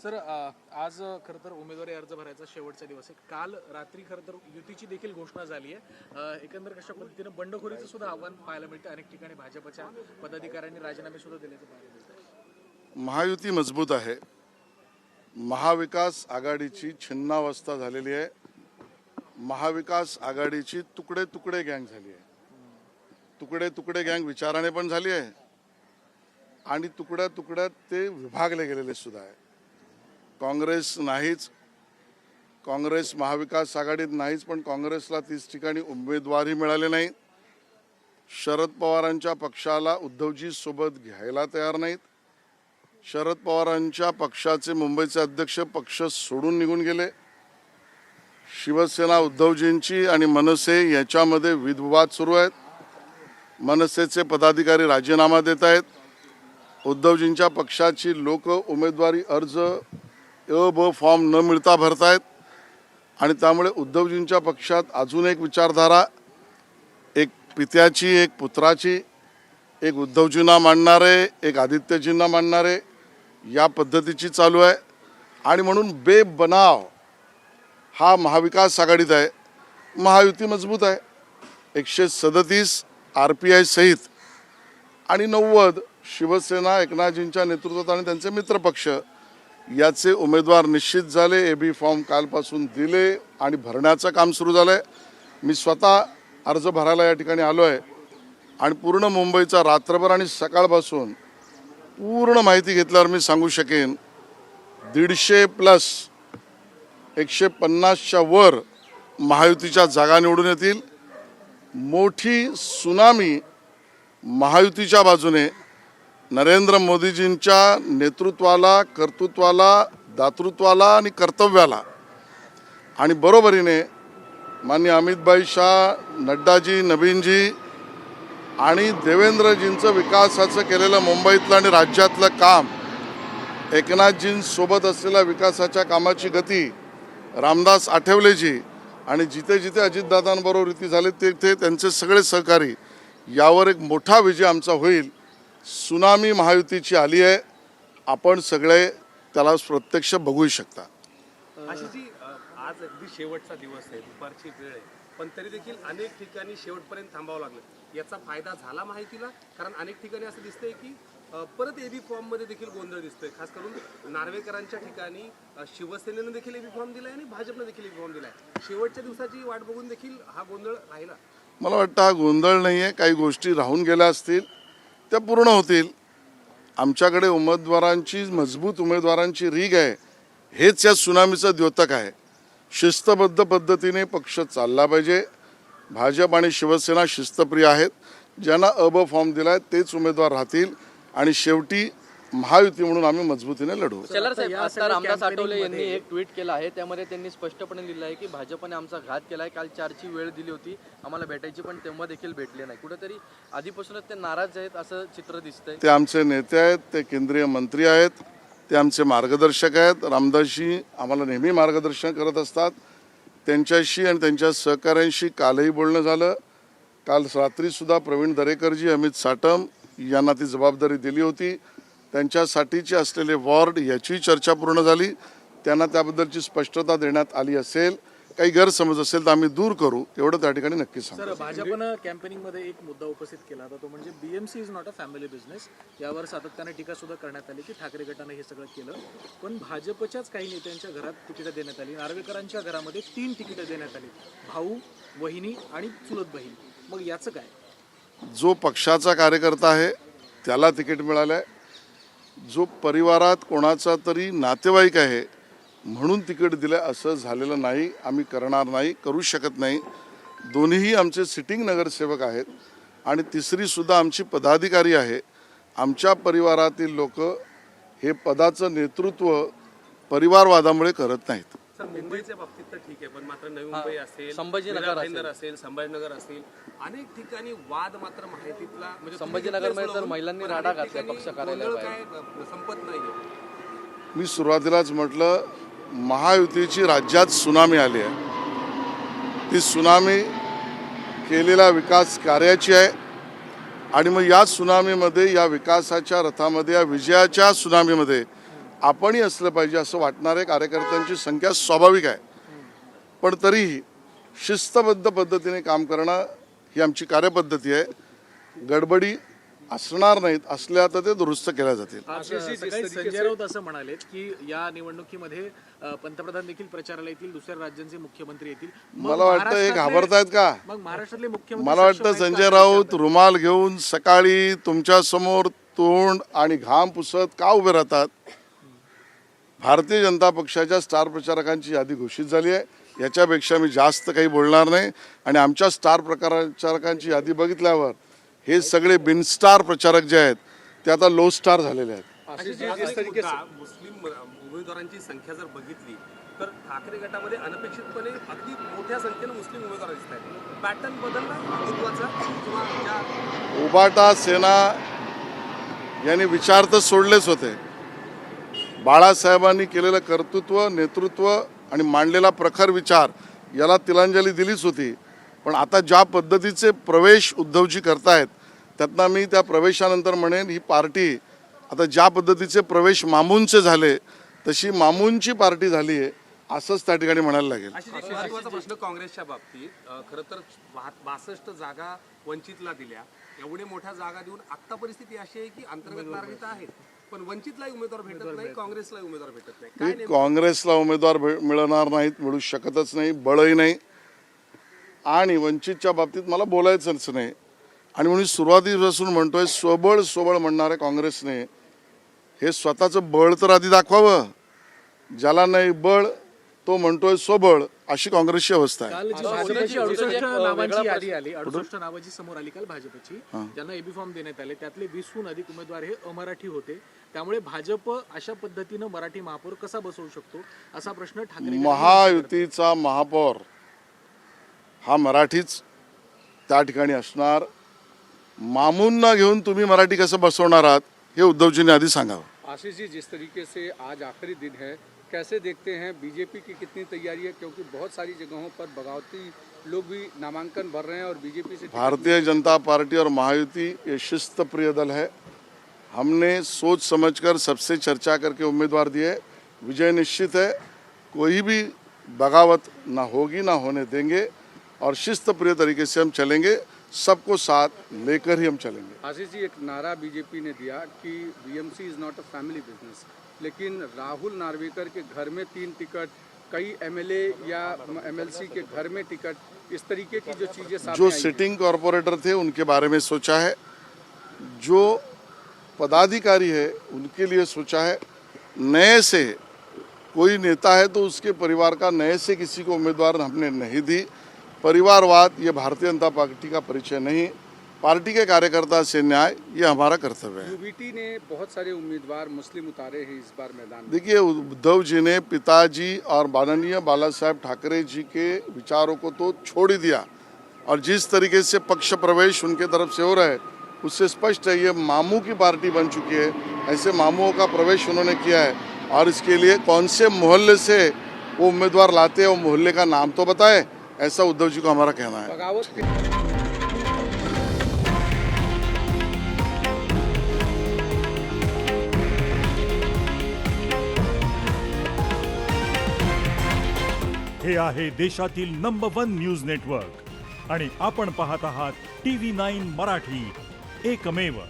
Sir आज खरं तर उमेदवारी अर्ज भरायचा शेवटचा दिवस आहे. काल रात्री खरं तर युतीची देखील घोषणा झाली आहे. एकंदर कशा पद्धतीने बंडखोरीचं सुद्धा आव्हान पाहायला मिळतं. अनेक ठिकाणी भाजपच्या पदाधिकाऱ्यांनी राजीनामे सुद्धा दिल्याचं पाहायला मिळतं. महायुती मजबूत आहे. महाविकास आघाडीची छिन्नावस्था झालेली आहे. महाविकास आघाडीची तुकडे तुकडे गँग झाली आहे. तुकडे तुकडे गँग विचाराने पण झाली आहे आणि तुकड्या तुकड्यात ते विभागले गेलेले सुद्धा आहे. काँग्रेस नाहीच, काँग्रेस महाविकास आघाडीत नाहीच, पण काँग्रेसला 30 ठिकाणी उमेदवारही मिळाले नाही. शरद पवारांच्या पक्षाला उद्धवजी सोबत घ्यायला तयार नाहीत. शरद पवारांच्या पक्षाचे मुंबईचे अध्यक्ष पक्ष सोडून निघून गेले. शिवसेना उद्धवजींची आणि मनसे याच्यामध्ये विवाद सुरू आहेत. मनसेचे पदाधिकारी राजीनामा देत आहेत. उद्धवजींच्या पक्षाची लोक उमेदवारी अर्ज अ ब फॉर्म न मिळता भरतायत आणि त्यामुळे उद्धवजींच्या पक्षात अजून एक विचारधारा, एक पित्याची, एक पुत्राची, एक उद्धवजींना मानणारे, एक आदित्यजींना मानणारे, या पद्धतीची चालू आहे. आणि म्हणून बेबनाव हा महाविकास आघाडीत आहे. महायुती मजबूत आहे. 137 RPI सहित आणि 90 शिवसेना एकनाथजींच्या नेतृत्वात आणि त्यांचे मित्रपक्ष याचे उमेदवार निश्चित झाले. AB फॉर्म कालपासून दिले आणि भरण्याचं काम सुरू झालं आहे. मी स्वतः अर्ज भरायला या ठिकाणी आलो आहे आणि पूर्ण मुंबईचा रात्रभर आणि सकाळपासून पूर्ण माहिती घेतल्यावर मी सांगू शकेन 150+ 150च्या वर महायुतीच्या जागा निवडून येतील. मोठी सुनामी महायुतीच्या बाजूने नरेंद्र मोदीजींच्या नेतृत्वाला, कर्तृत्वाला, दातृत्वाला आणि कर्तव्याला आणि बरोबरीने माननीय अमितभाई शाह, नड्डाजी, नवीनजी आणि देवेंद्रजींचं विकासाचं केलेलं मुंबईतलं आणि राज्यातलं काम, एकनाथजींसोबत असलेल्या विकासाच्या कामाची गती, रामदास आठवलेजी आणि जिथे जिथे अजितदादांबरोबर युती झाले तिथे त्यांचे सगळे सहकारी, यावर एक मोठा विजय आमचा होईल. सुनामी महायुतीची आली आहे. आपण सगळे त्याला प्रत्यक्ष बघू शकता. आशिषजी, आज अगदी शेवटचा दिवस आहे, दुपारची वेळ आहे, पण तरी देखील अनेक ठिकाणी शेवटपर्यंत थांबावं लागलं. याचा फायदा झाला माहितीला? कारण अनेक ठिकाणी असं दिसतंय की परत AB फॉर्म मध्ये देखील गोंधळ दिसतोय. खास करून नार्वेकरांच्या ठिकाणी शिवसेनेनं देखील AB फॉर्म दिलाय आणि भाजपनं देखील AB फॉर्म दिलाय. शेवटच्या दिवसाची वाट बघून देखील हा गोंधळ राहिला. मला वाटतं हा गोंधळ नाही आहे. काही गोष्टी राहून गेल्या असतील, त्या पूर्ण होतील. आमच्याकडे उमेदवारांची, मजबूत उमेदवारांची रीग आहे. हेच या सुनामीचं द्योतक आहे. शिस्तबद्ध पद्धतीने पक्ष चालला पाहिजे. भाजप आणि शिवसेना शिस्तप्रिय आहेत. ज्यांना अ ब फॉर्म दिलाय तेच उमेदवार राहतील आणि शेवटी महायुती म्हणून आम्ही मजबूतीने लढू. शेलार साहेब, आता रामदास आठवले यांनी एक ट्विट केलं आहे. त्यामध्ये त्यांनी स्पष्टपणे लिहिलं आहे की भाजपने आमचा घात केलाय. काल 4ची वेळ दिली होती आम्हाला भेटायची, पण तेव्हा देखील भेटले नाही. कुठेतरी आधीपासूनच ते नाराज आहेत असं चित्र दिसतंय. ते आमचे नेते आहेत, ते केंद्रीय मंत्री आहेत, ते आमचे मार्गदर्शक आहेत. रामदासजी आम्हाला नेहमी मार्गदर्शन करत असतात. त्यांच्याशी आणि त्यांच्या सहकाऱ्यांशी कालही बोलणं झालं. काल रात्रीसुद्धा प्रवीण दरेकरजी, अमित साटम यांना ती जबाबदारी दिली होती. त्यांच्यासाठीचे असलेले वॉर्ड याची चर्चा पूर्ण झाली. त्यांना त्याबद्दलची स्पष्टता देण्यात आली असेल. काही गैरसमज असेल तर आम्ही दूर करू, एवढं त्या ठिकाणी नक्की सांगू. सर, भाजपनं कॅम्पेनिंगमध्ये एक मुद्दा उपस्थित केला होता, तो म्हणजे BMC is not a family business. यावर सातत्याने टीका सुद्धा करण्यात आली की ठाकरे गटाने हे सगळं केलं. पण भाजपच्याच काही नेत्यांच्या घरात तिकीटं देण्यात आली. नार्वेकरांच्या घरामध्ये 3 तिकीटं देण्यात आली, भाऊ, वहिनी आणि चुलत बहीण. मग याचं काय? जो पक्षाचा कार्यकर्ता आहे त्याला तिकीट मिळालं आहे. जो परिवारात कोणाचा तरी नातेवाईक आहे म्हणून तिकीट दिलं असं झालेलं नाही. आम्ही करणार नाही, करू शकत नाही. दोन्हीही आमचे सिटिंग नगरसेवक आहेत आणि तिसरीसुद्धा आमची पदाधिकारी आहे. आमच्या परिवारातील लोक हे पदाचं नेतृत्व परिवारवादामुळे करत नाहीत. सर, मुंबईच्या बाबतीत तर ठीक आहे, पण मात्र नवी मुंबई असेल, संभाजीनगर असेल, संभाजीनगर असेल, अनेक ठिकाणी वाद मात्र माहितीतला म्हणजे संभाजीनगरमध्ये तर महिलांनी राडा घातला पक्ष कार्यालयात. काय संपत नाहीये. मी सुरुवातीलाच म्हटलं, महायुतीची राज्यात सुनामी आली आहे. ती सुनामी केलेल्या विकास कार्याची आहे आणि मग या सुनामीमध्ये, या विकासाच्या रथामध्ये, या विजयाच्या सुनामीमध्ये आपणही असलं पाहिजे असं वाटणाऱ्या कार्यकर्त्यांची संख्या स्वाभाविक आहे. पण तरीही शिस्तबद्ध पद्धतीने काम करणं ही आमची कार्यपद्धती आहे. गडबडी असणार नाहीत, असल्या तर ते दुरुस्त केल्या जातील. आज सकाळी संजय राऊत असं म्हणाले की या निवडणुकीमध्ये पंतप्रधान देखील प्रचाराला येतील, दुसऱ्या राज्यांचे मुख्यमंत्री येतील. मग मला वाटतं हे महाराष्ट्रातले- घाबरतायत का? मग महाराष्ट्रातले मुख्यमंत्री मला वाटतं सक्षम आहेत संजय का? राऊत रुमाल घेऊन सकाळी तुमच्या समोर तोंड आणि घाम पुसत का उभे राहतात? भारतीय जनता पक्षाच्या स्टार प्रचारकांची यादी घोषित झाली आहे. याच्यापेक्षा मी जास्त काही बोलणार नाही. आणि आमच्या स्टार प्रचारकांची यादी बघितल्यावर हे सगळे बिनस्टार प्रचारक जे आहेत ते आता लो स्टार झालेले आहेत. मुस्लिम उमेदवारांची संख्या जर बघितली तर ठाकरे गटामध्ये अनपेक्षितपणे अगदी मोठ्या संख्येनं मुस्लिम उमेदवार दिसत आहेत. पॅटर्न बदलला हिंदुत्वाचा किंवा ज्या उबाटा सेना यांनी विचार तर सोडलेच होते. बाळासाहेबांनी केलेलं कर्तृत्व, नेतृत्व आणि मांडलेला प्रखर विचार याला तिलांजली दिलीच होती. पण आता ज्या पद्धतीचे प्रवेश उद्धवजी करतायत त्यातनं मी त्या प्रवेशानंतर म्हणेन ही पार्टी आता ज्या पद्धतीचे प्रवेश मामूंचे झाले तशी मामूंची पार्टी झाली आहे असंच त्या ठिकाणी म्हणायला लागेल. अशी एक महत्त्वाचा प्रश्न काँग्रेसच्या बाबतीत खरं तर 62 जागा वंचितला दिल्या. एवढे मोठ्या जागा देऊन आत्ता परिस्थिती अशी आहे की अंतर्गत नाराजी आहेत, पण वंचितलाही उमेदवार भेटत नाही, काँग्रेसलाही उमेदवार भेटत नाही. काय नेमकं काँग्रेसला उमेदवार मिळणार नाहीत, मिळू शकतच नाही, बळही नाही. आणि वंचितच्या बाबतीत मला बोलायचंच नाही. आणि म्हणून सुरुवातीपासून म्हणतोय स्वबळ स्वबळ म्हणणाऱ्या काँग्रेसने हे स्वतःचं बळ तर आधी दाखवावं. ज्याला नाही बळ तो म्हणतोय स्वबळ, अशी काँग्रेसची अवस्था आहे. काल जी सोन्याची भाजपची कुठेतरी 68 एक नावांची वेगळा यादी आली, 68 नावाची समोर आली काल भाजपची, ज्यांना एबी फॉर्म देण्यात आले. त्यातले 20हून अधिक उमेदवार हे अमराठी होते. त्यामुळे भाजप अशा पद्धतीनं मराठी महापौर कसा बसवू शकतो असा प्रश्न ठाकरे महायुतीचा महापौर हा मराठीच त्या ठिकाणी असणार. मामूंना घेऊन तुम्ही मराठी कसं बसवणार आहात हे उद्धवजींनी आधी सांगावं. आशीष जी, जिस तरीके से आज आखिरी दिन है, कैसे देखते हैं बीजेपी की कितनी तैयारी है, क्योंकि बहुत सारी जगहों पर बगावती लोग भी नामांकन भर रहे हैं और बीजेपी से भारतीय जनता पार्टी और महायुति ये शिस्त प्रिय दल है. हमने सोच समझकर सबसे चर्चा करके उम्मीदवार दिए. विजय निश्चित है. कोई भी बगावत ना होगी, ना होने देंगे और शिस्त प्रिय तरीके से हम चलेंगे. सबको साथ लेकर ही हम चलेंगे. आशीष जी, एक नारा बीजेपी ने दिया कि BMC is not a family business, लेकिन राहुल नार्वेकर के घर में 3 टिकट, कई एमएलए या एमएलसी के घर में टिकट, इस तरीके की जो चीजें सामने जो आई हैं। सिटिंग कॉरपोरेटर थे उनके बारे में सोचा है, जो पदाधिकारी है उनके लिए सोचा है. नए से कोई नेता है तो उसके परिवार का नए से किसी को उम्मीदवार हमने नहीं दी. परिवारवाद ये भारतीय जनता पार्टी का परिचय नहीं. पार्टी के कार्यकर्ता से न्याय ये हमारा कर्तव्य है. यूबीटी ने बहुत सारे उम्मीदवार मुस्लिम उतारे हैं इस बार मैदान में। देखिए, उद्धव जी ने पिताजी और माननीय बाला साहेब ठाकरे जी के विचारों को तो छोड़ ही दिया और जिस तरीके से पक्ष प्रवेश उनके तरफ से हो रहा है उससे स्पष्ट है ये मामू की पार्टी बन चुकी है. ऐसे मामूओं का प्रवेश उन्होंने किया है और इसके लिए कौन से मोहल्ले से वो उम्मीदवार लाते हैं वो मोहल्ले का नाम तो बताए. ऐसा उद्धव जी को हमारा कहना है. बगावत हे आहे देशातील नंबर 1 न्यूज नेटवर्क आणि आपण पाहत आहात TV9 मराठी, एकमेव.